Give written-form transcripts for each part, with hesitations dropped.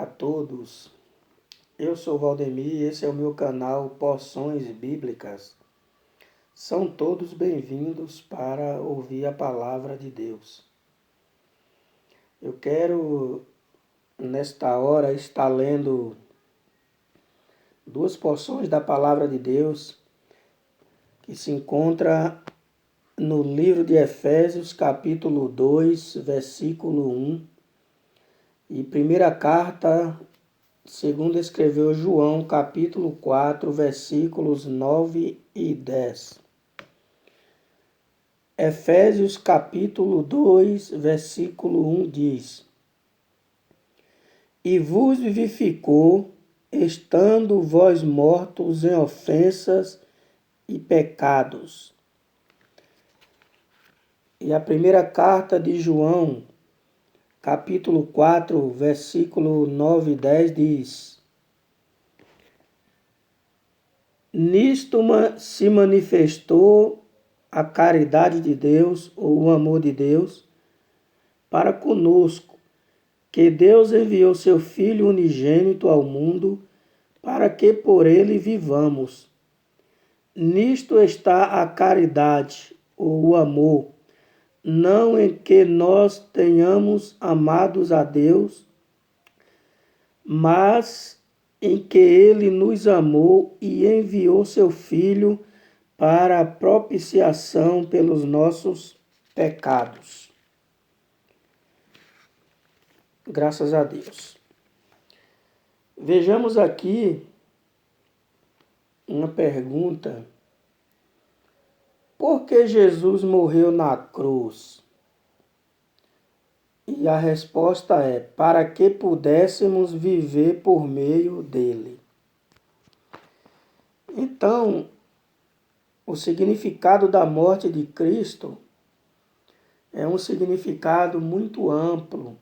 a todos. Eu sou Valdemir e esse é o meu canal Porções Bíblicas. São todos bem-vindos para ouvir a palavra de Deus. Eu quero, nesta hora, estar lendo duas porções da palavra de Deus que se encontra no livro de Efésios, capítulo 2, versículo 1, e primeira carta, segundo escreveu João, capítulo 4, versículos 9 e 10. Efésios, capítulo 2, versículo 1 diz: E vos vivificou, estando vós mortos em ofensas e pecados. E a primeira carta de João, capítulo 4, versículo 9 e 10 diz: Nisto se manifestou a caridade de Deus, ou o amor de Deus, para conosco, que Deus enviou seu Filho unigênito ao mundo, para que por ele vivamos. Nisto está a caridade, ou o amor, não em que nós tenhamos amados a Deus, mas em que ele nos amou e enviou seu Filho para a propiciação pelos nossos pecados. Graças a Deus. Vejamos aqui uma pergunta. Por que Jesus morreu na cruz? E a resposta é: para que pudéssemos viver por meio dele. Então, o significado da morte de Cristo é um significado muito amplo,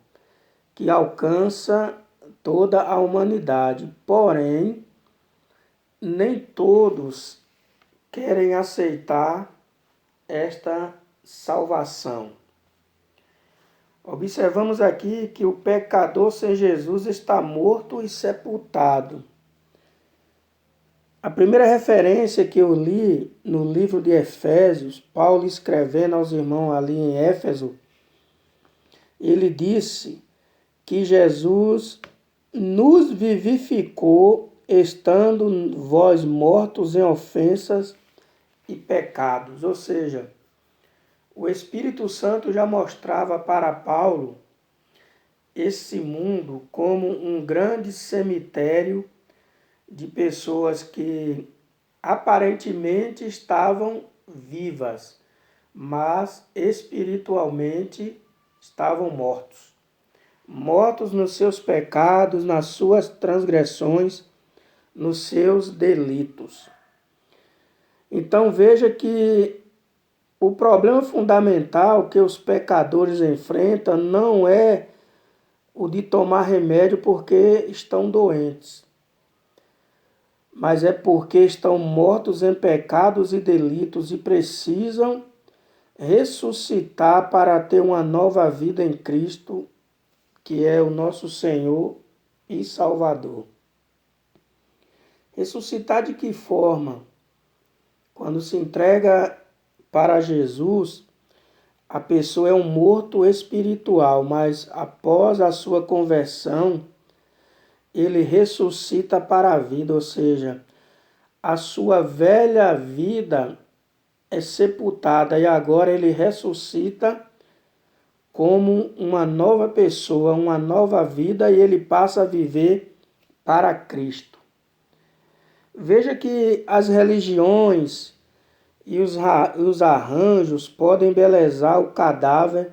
que alcança toda a humanidade. Porém, nem todos querem aceitar esta salvação. Observamos aqui que o pecador sem Jesus está morto e sepultado. A primeira referência que eu li no livro de Efésios, Paulo escrevendo aos irmãos ali em Éfeso, ele disse que Jesus nos vivificou, estando vós mortos em ofensas e pecados. Ou seja, o Espírito Santo já mostrava para Paulo esse mundo como um grande cemitério de pessoas que aparentemente estavam vivas, mas espiritualmente estavam mortos. Mortos nos seus pecados, nas suas transgressões, nos seus delitos. Então veja que o problema fundamental que os pecadores enfrentam não é o de tomar remédio porque estão doentes, mas é porque estão mortos em pecados e delitos e precisam ressuscitar para ter uma nova vida em Cristo, que é o nosso Senhor e Salvador. Ressuscitar de que forma? Quando se entrega para Jesus, a pessoa é um morto espiritual, mas após a sua conversão, ele ressuscita para a vida, ou seja, a sua velha vida é sepultada e agora ele ressuscita como uma nova pessoa, uma nova vida, e ele passa a viver para Cristo. Veja que as religiões e os arranjos podem embelezar o cadáver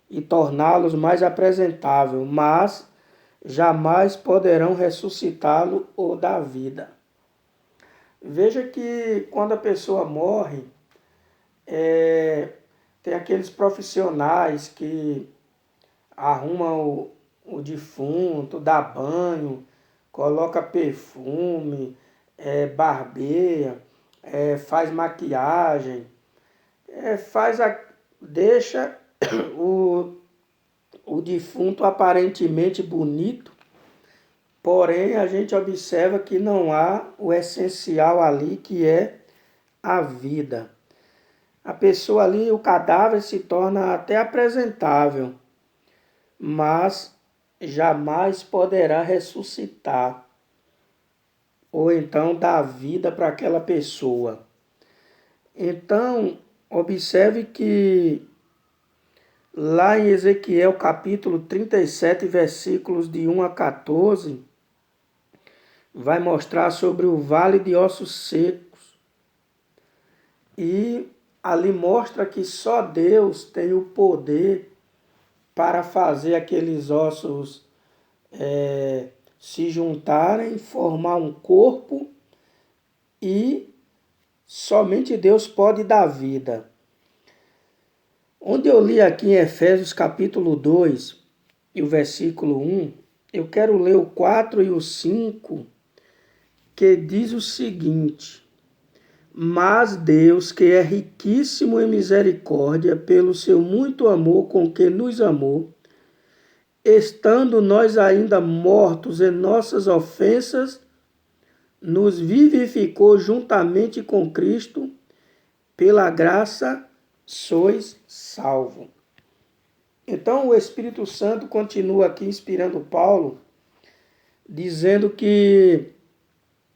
e torná-los mais apresentável, mas jamais poderão ressuscitá-lo ou dar vida. Veja que quando a pessoa morre, tem aqueles profissionais que arrumam o defunto, dá banho, coloca perfume, barbeia, faz maquiagem, deixa o defunto aparentemente bonito, porém a gente observa que não há o essencial ali, que é a vida. A pessoa ali, o cadáver se torna até apresentável, mas jamais poderá ressuscitar ou então dar vida para aquela pessoa. Então, observe que lá em Ezequiel capítulo 37, versículos de 1 a 14, vai mostrar sobre o vale de ossos secos. E ali mostra que só Deus tem o poder para fazer aqueles ossos se juntarem, formar um corpo, e somente Deus pode dar vida. Onde eu li aqui em Efésios capítulo 2 e o versículo 1, eu quero ler o 4 e o 5, que diz o seguinte: Mas Deus, que é riquíssimo em misericórdia, pelo seu muito amor com que nos amou, estando nós ainda mortos em nossas ofensas, nos vivificou juntamente com Cristo, pela graça sois salvos. Então o Espírito Santo continua aqui inspirando Paulo, dizendo que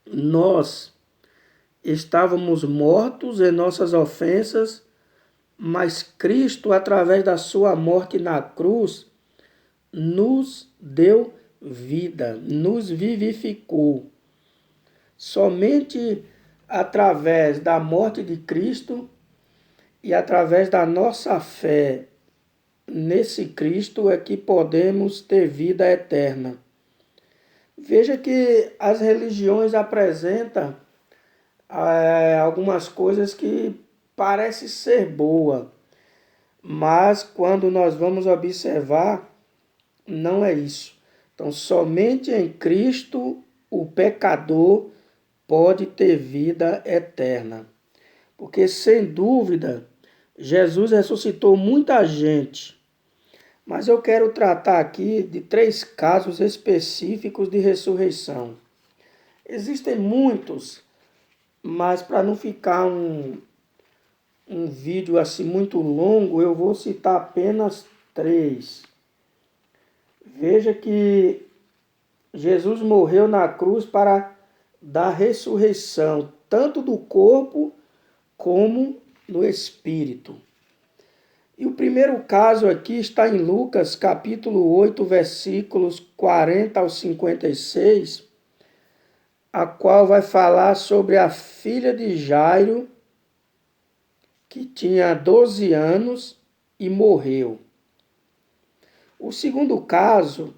nós estávamos mortos em nossas ofensas, mas Cristo, através da sua morte na cruz, nos deu vida, nos vivificou. Somente através da morte de Cristo e através da nossa fé nesse Cristo é que podemos ter vida eterna. Veja que as religiões apresentam algumas coisas que parecem ser boa, mas quando nós vamos observar, não é isso. Então, somente em Cristo o pecador pode ter vida eterna. Porque, sem dúvida, Jesus ressuscitou muita gente. Mas eu quero tratar aqui de 3 casos específicos de ressurreição. Existem muitos, mas para não ficar um vídeo assim muito longo, eu vou citar apenas 3. Veja que Jesus morreu na cruz para dar ressurreição, tanto do corpo como no espírito. E o primeiro caso aqui está em Lucas, capítulo 8, versículos 40 ao 56, a qual vai falar sobre a filha de Jairo, que tinha 12 anos e morreu. O segundo caso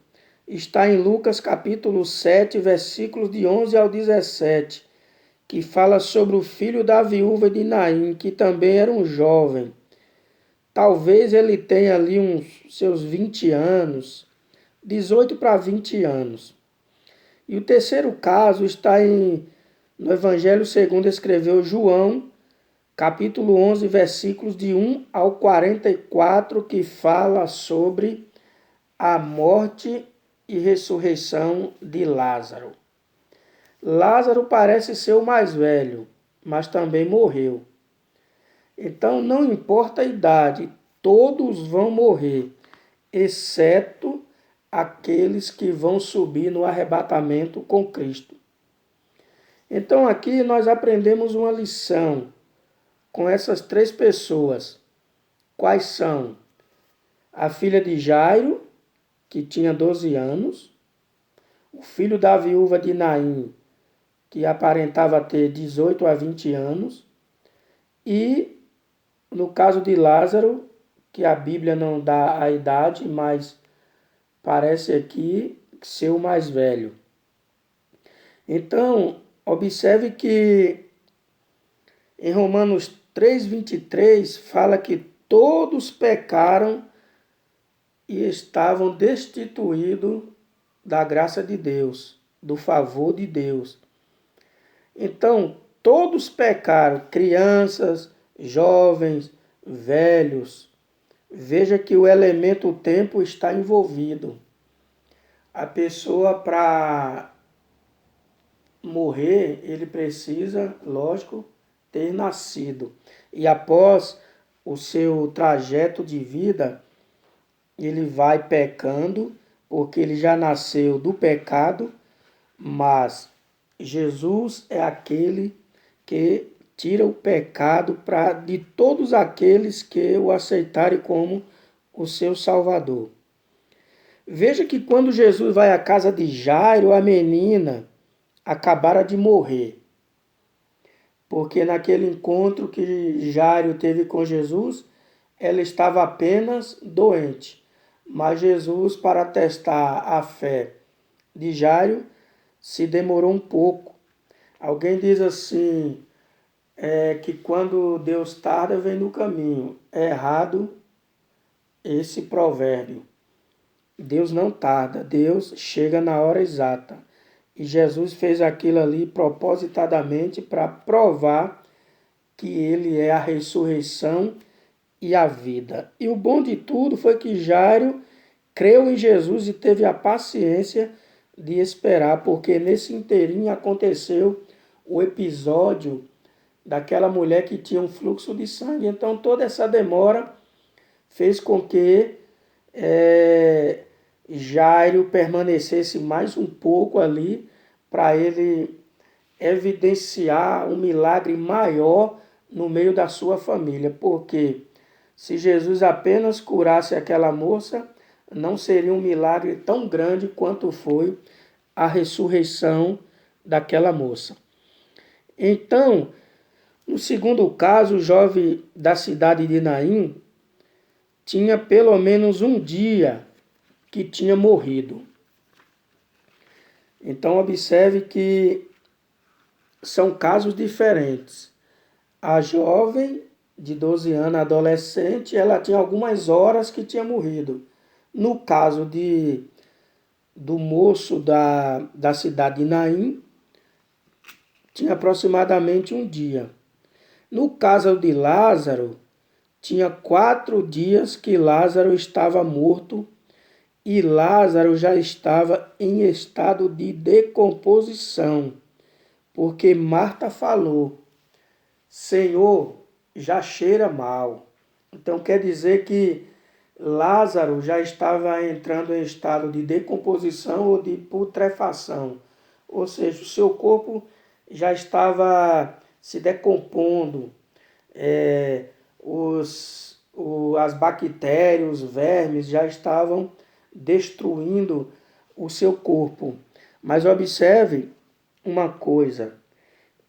está em Lucas capítulo 7, versículos de 11 ao 17, que fala sobre o filho da viúva de Naim, que também era um jovem. Talvez ele tenha ali uns seus 20 anos, 18 para 20 anos. E o terceiro caso está no Evangelho segundo escreveu João, capítulo 11, versículos de 1 ao 44, que fala sobre a morte e ressurreição de Lázaro. Lázaro parece ser o mais velho, mas também morreu. Então não importa a idade, todos vão morrer, exceto aqueles que vão subir no arrebatamento com Cristo. Então aqui nós aprendemos uma lição com essas 3 pessoas. Quais são? A filha de Jairo, que tinha 12 anos, o filho da viúva de Naim, que aparentava ter 18 a 20 anos, e no caso de Lázaro, que a Bíblia não dá a idade, mas parece aqui ser o mais velho. Então, observe que em Romanos 3:23 fala que todos pecaram e estavam destituídos da graça de Deus, do favor de Deus. Então, todos pecaram, crianças, jovens, velhos. Veja que o elemento tempo está envolvido. A pessoa, para morrer, ele precisa, lógico, ter nascido. E após o seu trajeto de vida, ele vai pecando, porque ele já nasceu do pecado, mas Jesus é aquele que tira o pecado de todos aqueles que o aceitarem como o seu Salvador. Veja que quando Jesus vai à casa de Jairo, a menina acabara de morrer. Porque naquele encontro que Jairo teve com Jesus, ela estava apenas doente. Mas Jesus, para testar a fé de Jairo, se demorou um pouco. Alguém diz assim, que quando Deus tarda, vem no caminho. É errado esse provérbio. Deus não tarda, Deus chega na hora exata. E Jesus fez aquilo ali propositadamente para provar que ele é a ressurreição e a vida. E o bom de tudo foi que Jairo creu em Jesus e teve a paciência de esperar, porque nesse inteirinho aconteceu o episódio daquela mulher que tinha um fluxo de sangue. Então toda essa demora fez com que Jairo permanecesse mais um pouco ali para ele evidenciar um milagre maior no meio da sua família. Porque se Jesus apenas curasse aquela moça, não seria um milagre tão grande quanto foi a ressurreição daquela moça. Então, no segundo caso, o jovem da cidade de Naim tinha pelo menos um dia que tinha morrido. Então, observe que são casos diferentes. A jovem de 12 anos, adolescente, ela tinha algumas horas que tinha morrido. No caso do moço da cidade de Naim, tinha aproximadamente um dia. No caso de Lázaro, tinha 4 dias que Lázaro estava morto e Lázaro já estava em estado de decomposição, porque Marta falou, Senhor, já cheira mal. Então quer dizer que Lázaro já estava entrando em estado de decomposição ou de putrefação, ou seja, o seu corpo já estava se decompondo, as bactérias, os vermes já estavam destruindo o seu corpo. Mas observe uma coisa,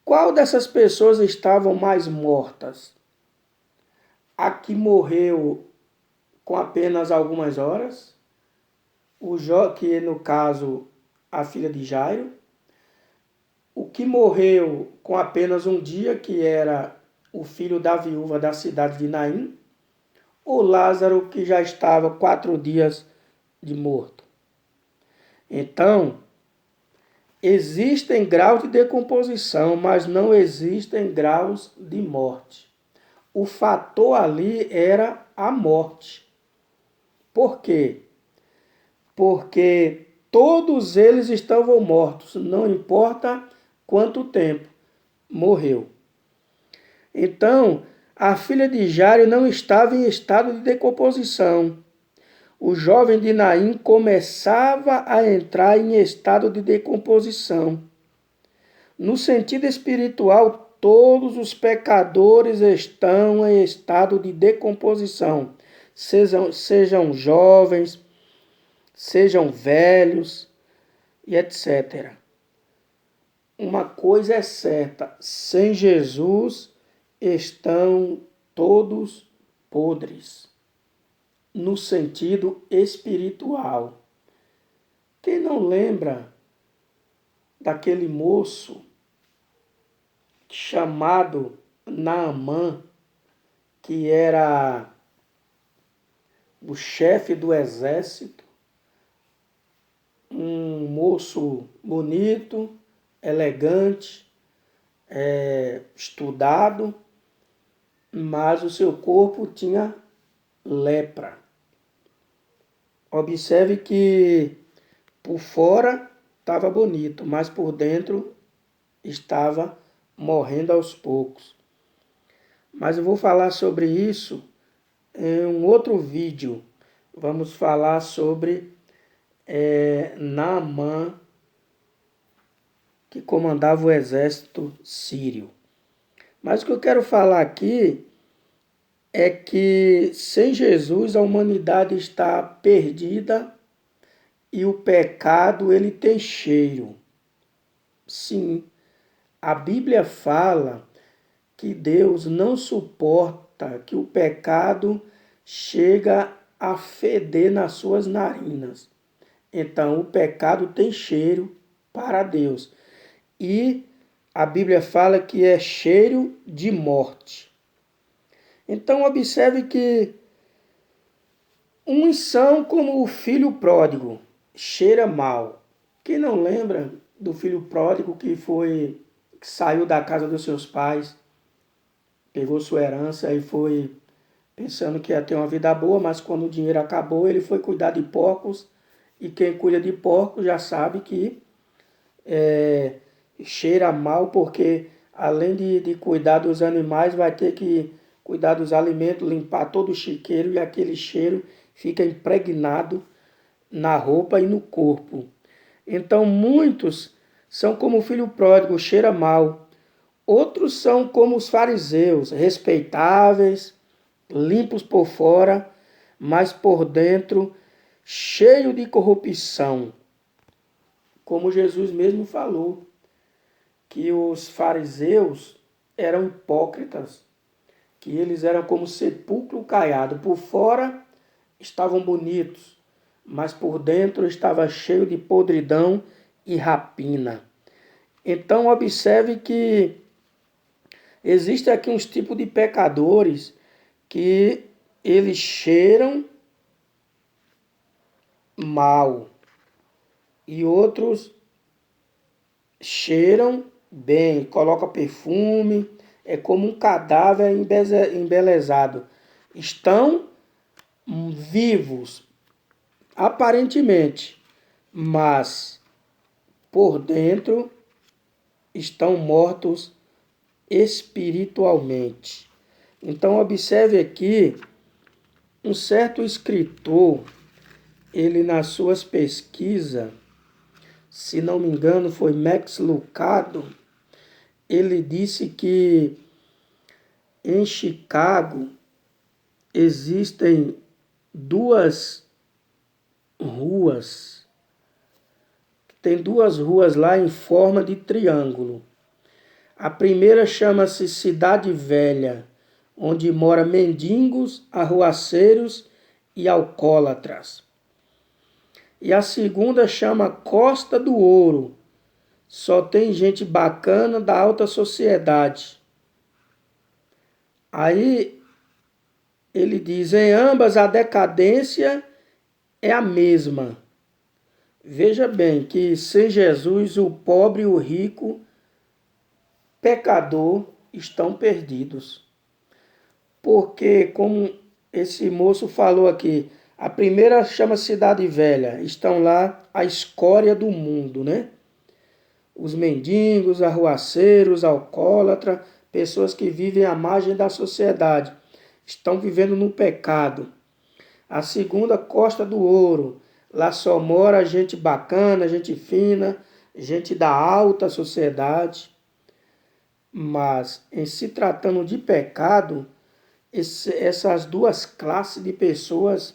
qual dessas pessoas estavam mais mortas? A que morreu com apenas algumas horas, que no caso a filha de Jairo, o que morreu com apenas um dia, que era o filho da viúva da cidade de Naim, ou Lázaro, que já estava 4 dias de morto. Então, existem graus de decomposição, mas não existem graus de morte. O fator ali era a morte. Por quê? Porque todos eles estavam mortos, não importa quanto tempo, morreu. Então, a filha de Jairo não estava em estado de decomposição. O jovem de Naim começava a entrar em estado de decomposição. No sentido espiritual, todos os pecadores estão em estado de decomposição. Sejam jovens, sejam velhos e etc. Uma coisa é certa, sem Jesus estão todos podres, no sentido espiritual. Quem não lembra daquele moço chamado Naamã, que era o chefe do exército, um moço bonito, elegante, estudado, mas o seu corpo tinha lepra. Observe que Por fora estava bonito, mas por dentro estava morrendo aos poucos. Mas eu vou falar sobre isso em um outro vídeo. Vamos falar sobre Naamã, que comandava o exército sírio. Mas o que eu quero falar aqui é que sem Jesus a humanidade está perdida e o pecado ele tem cheiro. Sim, a Bíblia fala que Deus não suporta que o pecado chega a feder nas suas narinas. Então, o pecado tem cheiro para Deus. E a Bíblia fala que é cheiro de morte. Então, observe que uns são como o filho pródigo, cheira mal. Quem não lembra do filho pródigo que saiu da casa dos seus pais, pegou sua herança e foi pensando que ia ter uma vida boa, mas quando o dinheiro acabou, ele foi cuidar de porcos, e quem cuida de porcos já sabe que cheira mal, porque além de cuidar dos animais, vai ter que cuidar dos alimentos, limpar todo o chiqueiro, e aquele cheiro fica impregnado na roupa e no corpo. Então muitos são como o filho pródigo, cheira mal. Outros são como os fariseus, respeitáveis, limpos por fora, mas por dentro cheio de corrupção. Como Jesus mesmo falou, que os fariseus eram hipócritas, que eles eram como sepulcro caiado. Por fora estavam bonitos, mas por dentro estava cheio de podridão e rapina. Então observe que existe aqui uns tipos de pecadores que eles cheiram mal e outros cheiram bem, coloca perfume, é como um cadáver embelezado. Estão vivos, aparentemente, mas por dentro estão mortos espiritualmente. Então observe aqui, um certo escritor, ele nas suas pesquisas, se não me engano foi Max Lucado, ele disse que em Chicago existem duas ruas, tem duas ruas lá em forma de triângulo. A primeira chama-se Cidade Velha, onde moram mendigos, arruaceiros e alcoólatras. E a segunda chama Costa do Ouro. Só tem gente bacana da alta sociedade. Aí ele diz, em ambas a decadência é a mesma. Veja bem que sem Jesus o pobre e o rico, pecador, estão perdidos. Porque, como esse moço falou aqui, a primeira chama Cidade Velha, estão lá a escória do mundo, né? Os mendigos, arruaceiros, alcoólatras, pessoas que vivem à margem da sociedade, estão vivendo no pecado. A segunda, Costa do Ouro, lá só mora gente bacana, gente fina, gente da alta sociedade. Mas, em se tratando de pecado, essas duas classes de pessoas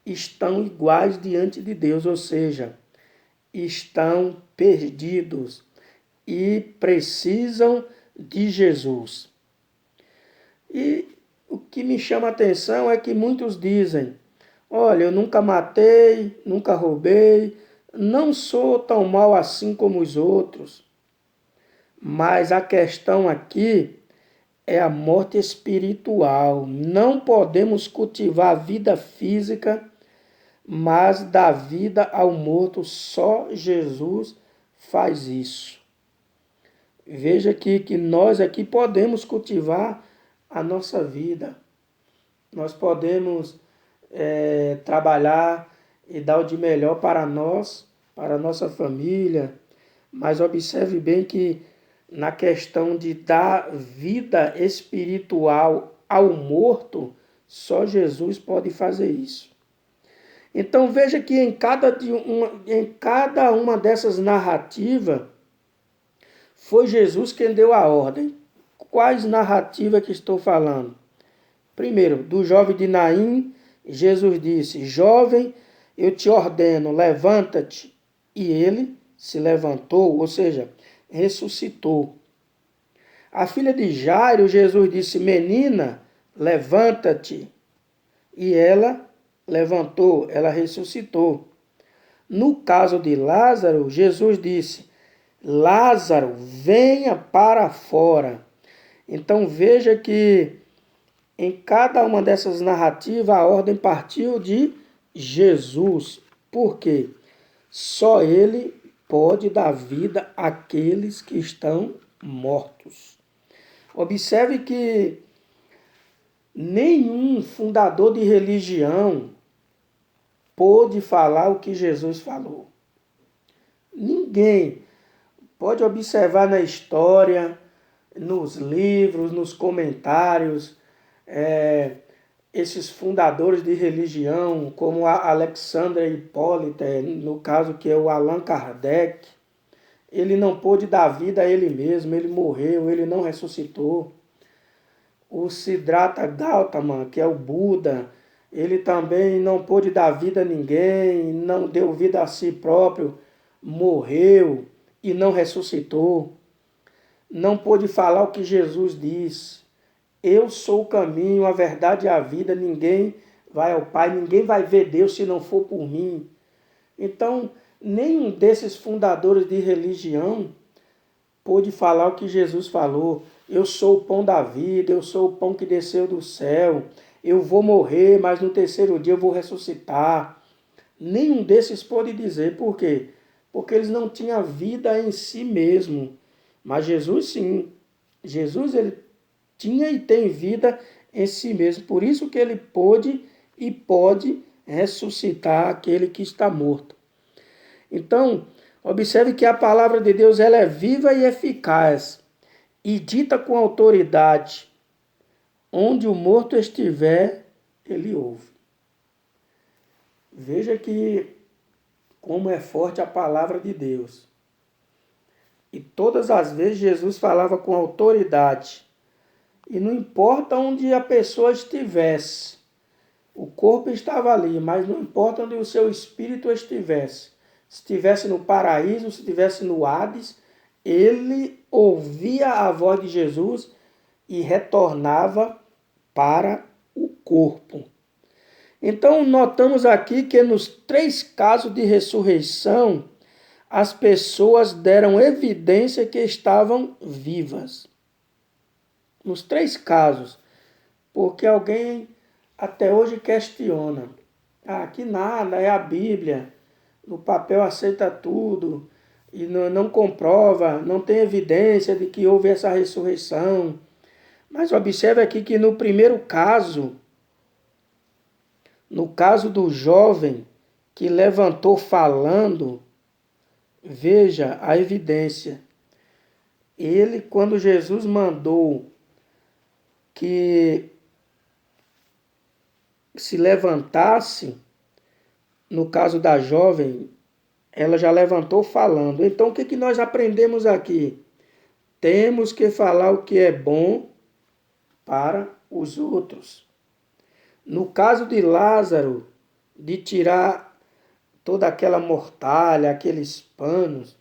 estão iguais diante de Deus, ou seja, estão perdidos e precisam de Jesus. E o que me chama a atenção é que muitos dizem, olha, eu nunca matei, nunca roubei, não sou tão mal assim como os outros. Mas a questão aqui é a morte espiritual. Não podemos cultivar a vida física, mas da vida ao morto só Jesus faz isso. Veja aqui que nós aqui podemos cultivar a nossa vida. Nós podemos trabalhar e dar o de melhor para nós, para a nossa família, mas observe bem que na questão de dar vida espiritual ao morto, só Jesus pode fazer isso. Então veja que em cada uma dessas narrativas, foi Jesus quem deu a ordem. Quais narrativas que estou falando? Primeiro, do jovem de Naim, Jesus disse: jovem, eu te ordeno, levanta-te. E ele se levantou, ou seja, ressuscitou. A filha de Jairo, Jesus disse: menina, levanta-te. E ela levantou, ela ressuscitou. No caso de Lázaro, Jesus disse: Lázaro, venha para fora. Então veja que em cada uma dessas narrativas a ordem partiu de Jesus. Por quê? Só ele pode dar vida àqueles que estão mortos. Observe que nenhum fundador de religião pôde falar o que Jesus falou. Ninguém. Pode observar na história, nos livros, nos comentários, esses fundadores de religião, como a Alexandre Hipólito, no caso que é o Allan Kardec, ele não pôde dar vida a ele mesmo, ele morreu, ele não ressuscitou. O Siddhartha Gautama, que é o Buda, ele também não pôde dar vida a ninguém, não deu vida a si próprio, morreu e não ressuscitou. Não pôde falar o que Jesus disse. Eu sou o caminho, a verdade e a vida, ninguém vai ao Pai, ninguém vai ver Deus se não for por mim. Então, nenhum desses fundadores de religião pôde falar o que Jesus falou. Eu sou o pão da vida, eu sou o pão que desceu do céu, eu vou morrer, mas no terceiro dia eu vou ressuscitar. Nenhum desses pôde dizer. Por quê? Porque eles não tinham vida em si mesmo. Mas Jesus sim. Jesus ele tinha e tem vida em si mesmo. Por isso que ele pôde e pode ressuscitar aquele que está morto. Então, observe que a palavra de Deus ela é viva e eficaz e dita com autoridade. Onde o morto estiver, ele ouve. Veja que como é forte a palavra de Deus. E todas as vezes Jesus falava com autoridade. E não importa onde a pessoa estivesse. O corpo estava ali, mas não importa onde o seu espírito estivesse. Se estivesse no paraíso, se estivesse no Hades, ele ouvia a voz de Jesus e retornava para o corpo. Então, notamos aqui que nos 3 casos de ressurreição, as pessoas deram evidência que estavam vivas. Nos 3 casos. Porque alguém até hoje questiona. Que nada, é a Bíblia. No papel aceita tudo. E não comprova, não tem evidência de que houve essa ressurreição. Mas observe aqui que no primeiro caso, no caso do jovem que levantou falando, veja a evidência. Ele, quando Jesus mandou que se levantasse, no caso da jovem, ela já levantou falando. Então, o que nós aprendemos aqui? Temos que falar o que é bom para os outros. No caso de Lázaro, de tirar toda aquela mortalha, aqueles panos,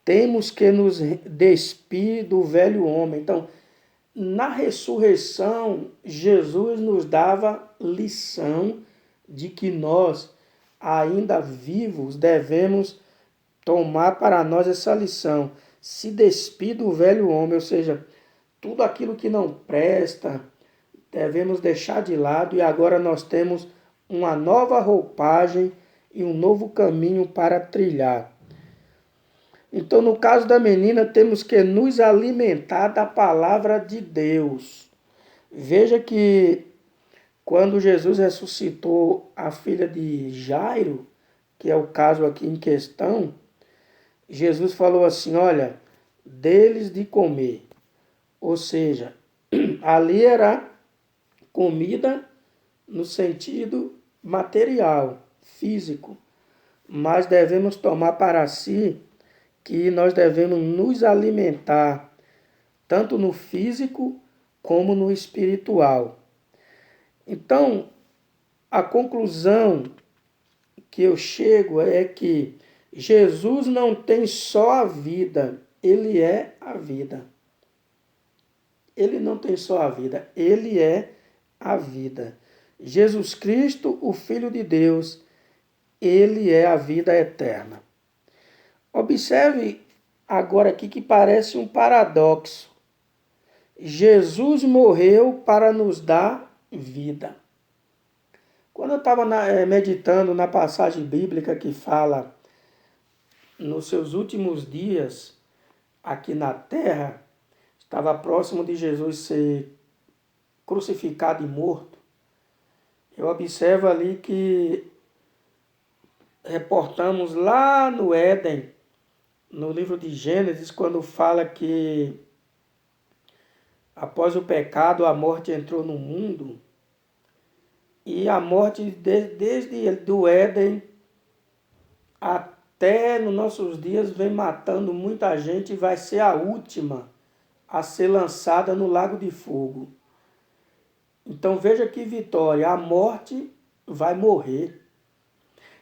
temos que nos despir do velho homem. Então, na ressurreição, Jesus nos dava lição de que nós, ainda vivos, devemos tomar para nós essa lição. Se despir do velho homem, ou seja, tudo aquilo que não presta, devemos deixar de lado e agora nós temos uma nova roupagem e um novo caminho para trilhar. Então, no caso da menina, temos que nos alimentar da palavra de Deus. Veja que quando Jesus ressuscitou a filha de Jairo, que é o caso aqui em questão, Jesus falou assim, olha, deles de comer. Ou seja, ali era comida no sentido material, físico, mas devemos tomar para si que nós devemos nos alimentar tanto no físico como no espiritual. Então, a conclusão que eu chego é que Jesus não tem só a vida, ele é a vida. Ele não tem só a vida, ele é a vida. Jesus Cristo, o Filho de Deus, ele é a vida eterna. Observe agora aqui que parece um paradoxo. Jesus morreu para nos dar vida. Quando eu estava meditando na passagem bíblica que fala nos seus últimos dias aqui na terra, estava próximo de Jesus ser crucificado e morto, eu observo ali que reportamos lá no Éden, no livro de Gênesis, quando fala que após o pecado a morte entrou no mundo, e a morte desde do Éden até nos nossos dias vem matando muita gente e vai ser a última a ser lançada no lago de fogo. Então veja que vitória, a morte vai morrer.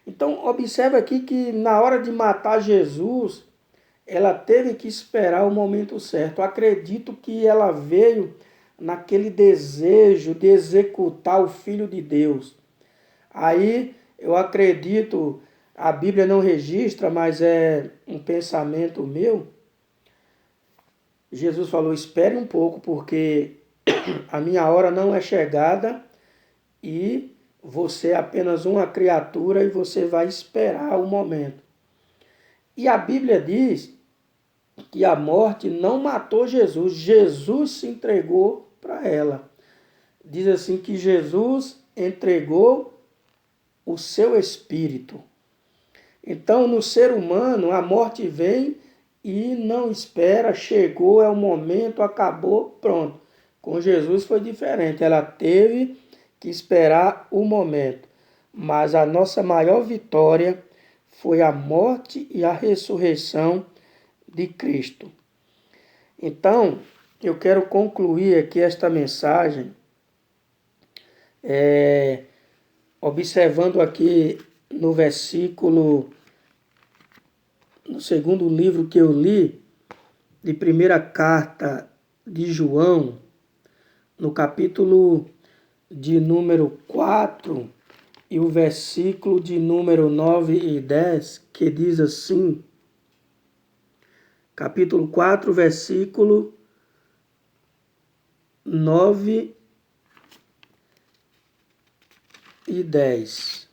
Então observa aqui que na hora de matar Jesus, ela teve que esperar o momento certo. Acredito que ela veio naquele desejo de executar o Filho de Deus. Aí eu acredito, a Bíblia não registra, mas é um pensamento meu. Jesus falou, espere um pouco, porque a minha hora não é chegada e você é apenas uma criatura e você vai esperar o momento. E a Bíblia diz que a morte não matou Jesus, Jesus se entregou para ela. Diz assim que Jesus entregou o seu espírito. Então, no ser humano, a morte vem e não espera, chegou, é o momento, acabou, pronto. Com Jesus foi diferente, ela teve que esperar o momento. Mas a nossa maior vitória foi a morte e a ressurreição de Cristo. Então, eu quero concluir aqui esta mensagem observando aqui no versículo, no segundo livro que eu li, de primeira carta de João, no capítulo de número 4 e o versículo de número 9 e 10, que diz assim, capítulo 4, versículo 9 e 10.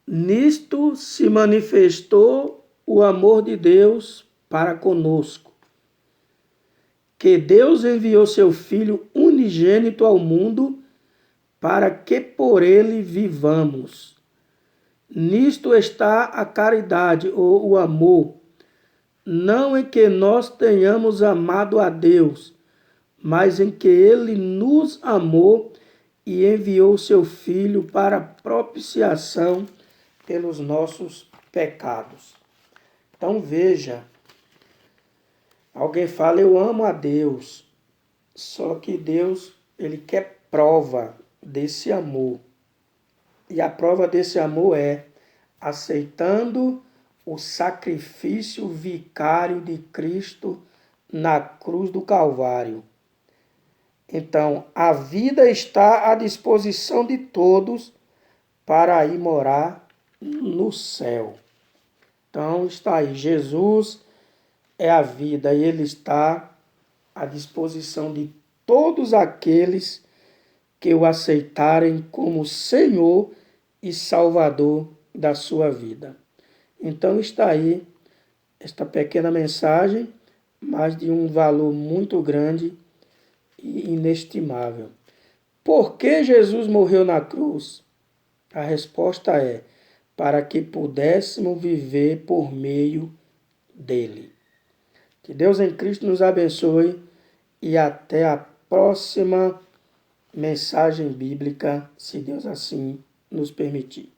Nisto se manifestou o amor de Deus para conosco, que Deus enviou seu Filho unigênito ao mundo para que por ele vivamos. Nisto está a caridade ou o amor, não em que nós tenhamos amado a Deus, mas em que ele nos amou e enviou seu Filho para propiciação pelos nossos pecados. Então veja, alguém fala, eu amo a Deus, só que Deus, ele quer prova desse amor. E a prova desse amor é aceitando o sacrifício vicário de Cristo na cruz do Calvário. Então, a vida está à disposição de todos para ir morar no céu. Então, está aí. Jesus é a vida e ele está à disposição de todos aqueles que o aceitarem como Senhor e Salvador da sua vida. Então, está aí esta pequena mensagem, mas de um valor muito grande e inestimável. Por que Jesus morreu na cruz? A resposta é: para que pudéssemos viver por meio dele. Que Deus em Cristo nos abençoe e até a próxima mensagem bíblica, se Deus assim nos permitir.